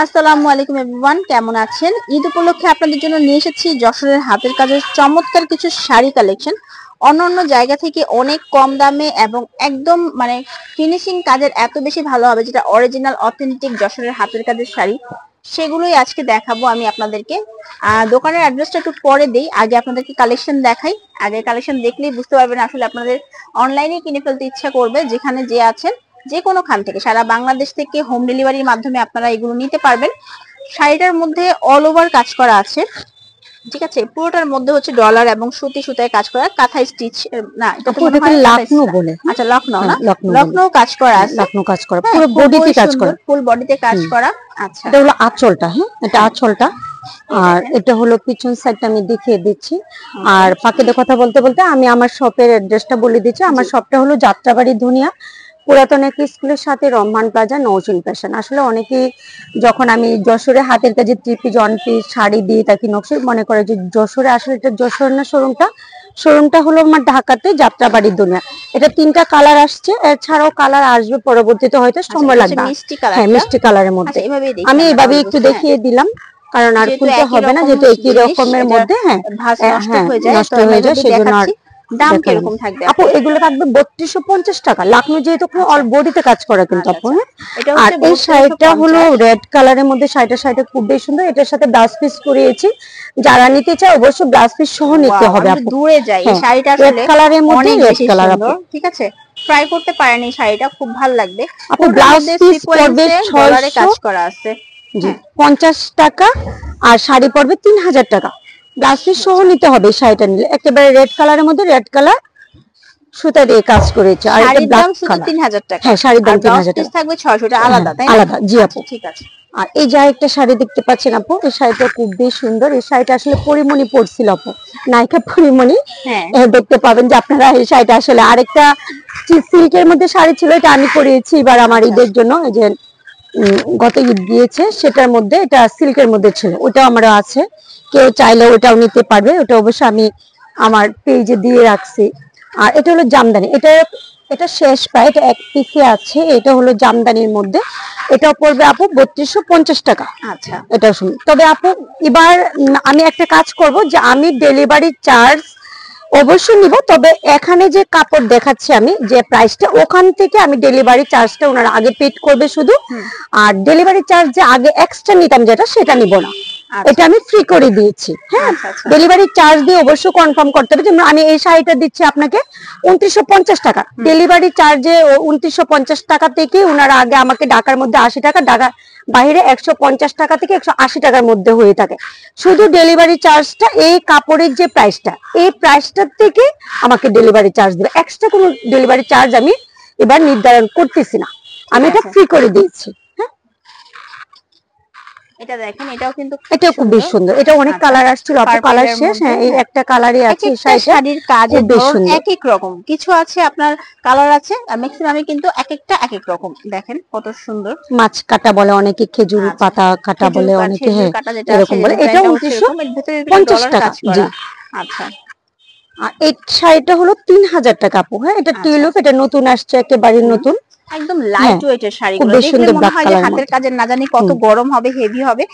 আসসালামু আলাইকুম এভরিওয়ান, কেমন আছেন? ঈদ উপলক্ষে আপনাদের জন্য নিয়ে এসেছি যশোরের হাতের কাজের চমৎকার কিছু শাড়ি কালেকশন। অন্যান্য জায়গা থেকে অনেক কম দামে এবং একদম মানে ফিনিশিং কাজের এত বেশি ভালো হবে, যেটা অরিজিনাল অথেন্টিক যশোরের হাতের কাজের শাড়ি, সেগুলোই আজকে দেখাবো আমি আপনাদেরকে। দোকানের অ্যাড্রেসটা একটু পরে দেই, আগে আপনাদেরকে কালেকশন দেখাই। আগে কালেকশন দেখলেই বুঝতে পারবেন আসলে আপনাদের অনলাইনে কিনে ফেলতে ইচ্ছা করবে। যেখানে যে আছেন, যে কোনো খান থেকে, সারা বাংলাদেশ থেকে হোম ডেলিভারির মাধ্যমে আপনারা এগুলো নিতে পারবেন। শাড়িটার মধ্যে অল ওভার কাজ করা আছে, ঠিক আছে? পুরোটার মধ্যে হচ্ছে ডলার এবং সুতি সুতায় কাজ করা, কাঁথা স্টিচ না, এটা তো মনে হয় লখনউ বলে। আচ্ছা, লখনউ না, লখনউ কাজ করা আছে, লখনউ কাজ করা, পুরো বডিতে কাজ করা, ফুল বডিতে কাজ করা। আচ্ছা, এটা হলো আঁচলটা। হ্যাঁ, এটা আঁচলটা। আর এটা হলো পিছন সাইডটা আমি দেখিয়ে দিচ্ছি। আর ফাঁকে কথা বলতে বলতে আমি আমার শপের অ্যাড্রেসটা বলে দিচ্ছি। আমার শপটা হলো যাত্রাবাড়ি ধুনিয়া, পুরাতন এক স্কুলের সাথে রহমান প্লাজা, নওশিন ফ্যাশন। আসলে অনেকেই যখন আমি যশোরে হাতের কাজে 3 পিস 1 পিস শাড়ি দিই, তাকে নকশি মনে করে যে যশোরে, আসলে এটা যশোর না, শোরুমটা হলো আমার ঢাকাতে যাত্রাবাড়ি দুনিয়া। এটা 3টা কালার আসছে, এছাড়াও কালার আসবে পরবর্তীতে, হয়তো সময় লাগবে। হ্যাঁ, মিষ্টি কালারের মধ্যে আমি এইভাবে একটু দেখিয়ে দিলাম, কারণ আর খুলতে হবে না, যেহেতু একই রকমের মধ্যে। হ্যাঁ, নষ্ট হয়ে যায়, সেজন্য। আর দাম কিরকম থাকবে আপু? এগুলো থাকবে 3250 টাকা। লখনউ যেহেতু অল বডিতে কাজ করা কিন্তু আপু। আর এই শাড়িটা হলো রেড কালারের মধ্যে। শাড়িটা খুব বেশ সুন্দর। এটার সাথে ব্লাউজ পিস করিয়েছি। যারা নিতে চায় অবশ্যই ব্লাউজ পিস সহ নিতে হবে আপু। দূরে যাই, এই শাড়িটা আসলে রেড কালারের মধ্যে, রেড কালার আপু, ঠিক আছে? ট্রাই করতে পারেন, এই শাড়িটা খুব ভালো লাগবে আপু। ব্লাউজ পিস পড়বে 600 কাজ করা আছে, জি, 50 টাকা। আর শাড়ি পড়বে 3000 টাকা। ব্লাউজ পিস সহ নিতে হবে শাড়িটা নিলে। একেবারে রেড কালারের মধ্যে, রেড কালার সুতা দিয়ে কাজ করেছে। আর এটা ব্ল্যাক কালার। 3000 টাকা। হ্যাঁ, শাড়ির দাম 3000 টাকা থাকবে 600 টাকা আলাদা, তাই না? আলাদা, জি আপু। ঠিক আছে। আর এই যে একটা শাড়ি দেখতে পাচ্ছেন আপু, এই শাড়িটা খুব বেশ সুন্দর। এই শাড়িটা আসলে পরিমণি পরছিল আপু, নায়িকা পরিমণি। দেখতে পাবেন যে আপনারা এই শাড়িটা আসলে। আরেকটা সিল্কের মধ্যে শাড়ি ছিল, এটা আমি পরিয়েছি এবার আমার ঈদের জন্য। এই যে গত ঈদ গিয়েছে, সেটার মধ্যে এটা সিল্কের মধ্যে ছিল, ওটাও আমরা আছে। কেউ চাইলে ওটাও নিতে পারবে, ওটা অবশ্যই আমি আমার পেজে দিয়ে রাখছি। আর এটা হলো জামদানি। এটা শেষ পায়, এটা এক পিসে আছে। এটা হলো জামদানির মধ্যে। এটা পড়বে আপু 3250 টাকা। আচ্ছা, এটা শুনুন। তবে আপু এবার আমি একটা কাজ করব, যে আমি ডেলিভারি চার্জ অবশ্যই নিব। তবে এখানে যে কাপড় দেখাচ্ছি আমি, যে প্রাইসটা, ওখান থেকে আমি ডেলিভারি চার্জটা ওনারা আগে পেড করবে শুধু। আর ডেলিভারি চার্জ যে আগে এক্সট্রা নিতাম যেটা, সেটা নিব না, এটা আমি ফ্রি করে দিয়েছি। হ্যাঁ, ডেলিভারি চার্জ দিয়ে অবশ্যই কনফার্ম করতে হবে। যেমন আমি এই শাড়িটা দিচ্ছি আপনাকে 2950 টাকা। ডেলিভারি চার্জে 2950 টাকা থেকে ওনারা আগে আমাকে ঢাকার মধ্যে 80 টাকা, ঢাকা বাইরে 150 টাকা থেকে 180 টাকার মধ্যে হয়ে থাকে। শুধু ডেলিভারি চার্জটা, এই কাপড়ের যে প্রাইসটা, এই প্রাইসটার থেকে আমাকে ডেলিভারি চার্জ দেবে। এক্সট্রা কোনো ডেলিভারি চার্জ আমি এবার নির্ধারণ করতেছি না, আমি এটা ফ্রি করে দিয়েছি। এটা দেখেন, এটাও কিন্তু এটা খুব বেশ সুন্দর। এটা অনেক কালার আসছিল আপু, কালার শেষ। হ্যাঁ, এই একটা কালারই আছে। শাড়ির কাজের ধরন এক এক রকম, কিছু আছে আপনার কালার আছে, আর ম্যাক্সিমামে কিন্তু এক একটা এক এক রকম। দেখেন কত সুন্দর। মাছ কাটা বলে অনেকে, খেজুর পাতা কাটা বলে অনেকে, হ্যাঁ এরকম বলে। এটা 2950 টাকা। জি, আচ্ছা। আর এই শাড়িটা হলো 3000 টাকা আপু। হ্যাঁ, এটা টিউলিপ, এটা নতুন আসছে, একেবারে নতুন, একদম লাইট ওয়েটের শাড়িগুলো দেখলে মনে হয় যে হাতের কাজের না জানি কত গরম হবে, হেভি হবে,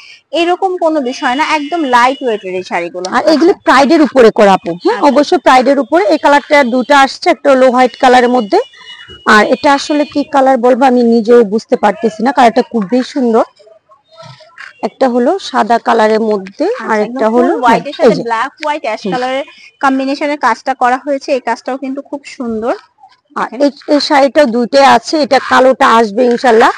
এরকম কোনো বিষয় না, একদম লাইট ওয়েটের এই শাড়িগুলো। আর এগুলো প্রাইডের উপরে করা আপু। হ্যাঁ, অবশ্যই প্রাইডের উপরে। এই কালারটা দুটো আসছে, একটা হলো হোয়াইট কালারের মধ্যে, আর এটা আসলে কি কালার বলবো আমি নিজেও বুঝতে পারতেছি না, কালারটা খুব বেশ সুন্দর। একটা হলো সাদা কালারের মধ্যে, আর একটা হলো হোয়াইটের সাথে ব্ল্যাক হোয়াইট অ্যাশ কালারের কম্বিনেশনের কাজটা করা হয়েছে। এই কাজটাও কিন্তু খুব সুন্দর। আর এই শাড়িটা দুইটাই আছে। এটা কালোটা আসবে ইনশাআল্লাহ,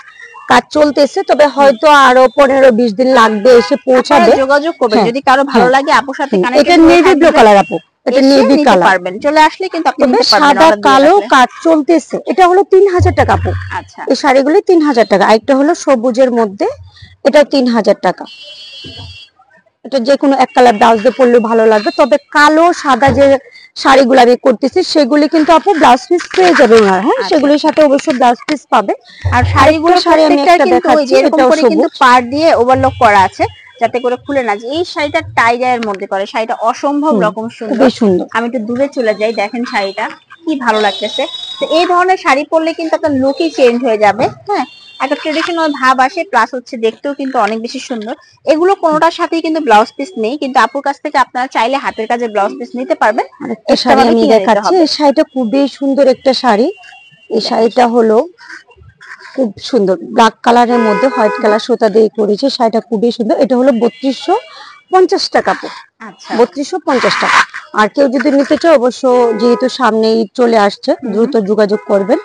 কাজ চলতেছে, তবে হয়তো আরো 15-20 দিন লাগবে এসে পৌঁছাবে। যোগাযোগ করবেন যদি কারো ভালো লাগে আপুর সাথে। এটা নেভি ব্লু কালার আপু, এটা নেভি কালার পারবেন, চলে আসলে কিন্তু আপনি নিতে পারবেন। সাদা কালো কাজ চলতেছে। এটা হলো 3000 টাকা আপু। আচ্ছা, এই শাড়িগুলি 3000 টাকা। আরেকটা হলো সবুজের মধ্যে, এটা 3000 টাকা। এটা যে কোনো এক কালার ব্লাউজ দিয়ে পরলে ভালো লাগবে। তবে কালো সাদা যে শাড়িগুলো আমি করতেছি, সেগুলি কিন্তু আপু ব্লাউজ পিস পেয়ে যাবে ওনারা। হ্যাঁ, সেগুলির সাথে অবশ্যই ব্লাউজ পিস পাবে। আর শাড়িগুলো শাড়ি আমি একটা দেখাচ্ছি, এটাও কিন্তু পার দিয়ে ওভারলক করা আছে, যাতে করে খুলে না যায়। এই শাড়িটা টাই ডাইয়ের মধ্যে করে, শাড়িটা অসম্ভব রকম সুন্দর। আমি একটু দূরে চলে যাই, দেখেন শাড়িটা কি ভালো লাগতেছে। তো এই ধরনের শাড়ি পরলে কিন্তু আপনার লুকই চেঞ্জ হয়ে যাবে। হ্যাঁ, একটা ট্রেডিশনাল ভাব আসে, প্লাস হচ্ছে দেখতেও কিন্তু অনেক বেশি সুন্দর। এগুলো কোনোটার সাথেই কিন্তু ব্লাউজ পিস নেই, কিন্তু আপুর কাছ থেকে আপনারা চাইলে হাতের কাজে ব্লাউজ পিস নিতে পারবেন। একটা শাড়ি আমি দেখাচ্ছি, এই শাড়িটা খুবই সুন্দর একটা শাড়ি। এই শাড়িটা হলো খুব সুন্দর, ব্ল্যাক কালারের মধ্যে হোয়াইট কালার সুতা দিয়ে করেছে। শাড়িটা খুবই সুন্দর। এটা হলো 3250 টাকা। আচ্ছা 3250 টাকা। আর কেউ যদি নিতে চায় অবশ্য, যেহেতু সামনে ঈদ চলে আসছে, দ্রুত যোগাযোগ করবেন।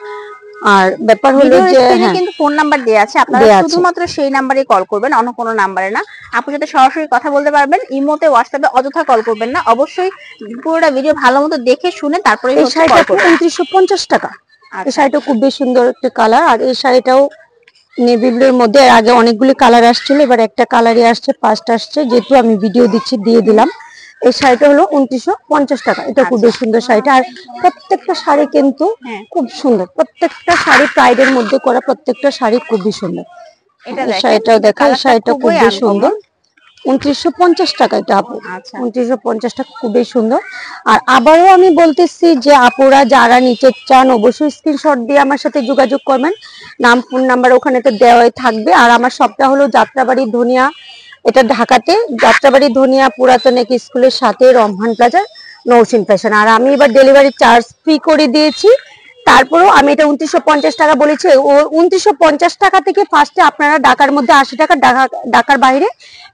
আর ব্যাপার হলো যে হ্যাঁ, কিন্তু ফোন নাম্বার দেয়া আছে, আপনারা শুধুমাত্র সেই নাম্বারে কল করবেন, অন্য কোনো নাম্বারে না। আপনি যাতে সরাসরি কথা বলতে পারবেন, ইমোতে হোয়াটসঅ্যাপে অযথা কল করবেন না। অবশ্যই পুরোটা ভিডিও ভালো মতো দেখে শুনে তারপরে এই শাড়িটা 2950 টাকা। এই শাড়িটা খুবই সুন্দর একটা কালার। আর এই শাড়িটাও নেভি ব্লুর মধ্যে আগে অনেকগুলি কালার আসছিল, এবার একটা কালারই আসছে, ফার্স্ট আসছে, যেহেতু আমি ভিডিও দিচ্ছি দিয়ে দিলাম। এই শাড়িটা হলো 2950 টাকা। এটা খুবই সুন্দর শাড়িটা। আর প্রত্যেকটা শাড়ি কিন্তু খুব সুন্দর, প্রত্যেকটা শাড়ি প্রাইডের মধ্যে করা, প্রত্যেকটা শাড়ি খুবই সুন্দর। এই শাড়িটাও দেখা, এই শাড়িটা খুবই সুন্দর। 2950 টাকা এটা আপু। 2950 টাকা, খুবই সুন্দর। আর আবারও আমি বলতেছি যে আপুরা যারা নিতে চান অবশ্যই স্ক্রিনশট দিয়ে আমার সাথে যোগাযোগ করবেন। নাম ফোন নাম্বার ওখানে তো দেওয়াই থাকবে। আর আমার শপটা হলো যাত্রাবাড়ি ধনিয়া, এটা ঢাকাতে, যাত্রাবাড়ি ধনিয়া পুরাতন এক স্কুলের সাথে রমহান প্লাজা, নৌসিন ফ্যাশন। আর আমি এবার ডেলিভারি চার্জ ফ্রি করে দিয়েছি। তারপরেও আমি এটা 2950 টাকা বলেছি। ও 2950 টাকা থেকে ফার্স্টে আপনারা ঢাকার মধ্যে 80 টাকা, ঢাকার বাইরে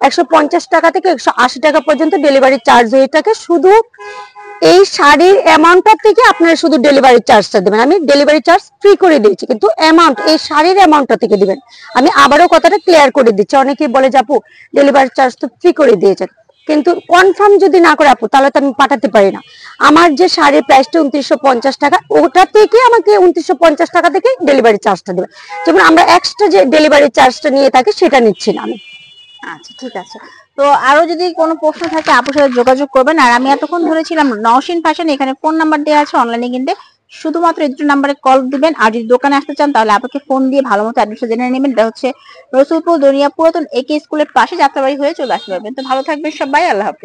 150 টাকা থেকে 180 টাকা পর্যন্ত ডেলিভারি চার্জ হয়ে থাকে। শুধু এই শাড়ির অ্যামাউন্টটা থেকে আপনারা শুধু ডেলিভারি চার্জটা দেবেন। আমি ডেলিভারি চার্জ ফ্রি করে দিয়েছি, কিন্তু অ্যামাউন্ট এই শাড়ির অ্যামাউন্টটা থেকে দিবেন। আমি আবারও কথাটা ক্লিয়ার করে দিচ্ছি। অনেকেই বলে যে আপু ডেলিভারি চার্জ তো ফ্রি করে দিয়েছেন, কিন্তু কনফার্ম যদি না করে আপু তাহলে তো আমি পাঠাতে পারি না। আমার যে শাড়ির প্রাইসটা 2950 টাকা, ওটা থেকে আমাকে 2950 টাকা থেকে ডেলিভারি চার্জটা দেবে। যেমন আমরা এক্সট্রা যে ডেলিভারি চার্জটা নিয়ে থাকি সেটা নিচ্ছি না আমি। আচ্ছা ঠিক আছে। তো আরো যদি কোনো প্রশ্ন থাকে আপুর সাথে যোগাযোগ করবেন। আর আমি এতক্ষণ ধরেছিলাম নওশিন ফ্যাশন, এখানে ফোন নাম্বার দেওয়া আছে, অনলাইনে কিনতে শুধুমাত্র এই দুটো নাম্বারে কল দিবেন। আর যদি দোকানে আসতে চান তাহলে আপনাকে ফোন দিয়ে ভালো মতো অ্যাড্রেসটা জেনে নেবেন। এটা হচ্ছে রসুলপুর দনিয়া পুরাতন একে স্কুলের পাশে, যাত্রাবাড়ি হয়ে চলে আসতে পারবেন। তো ভালো থাকবেন সবাই, আল্লাহ হাফেজ।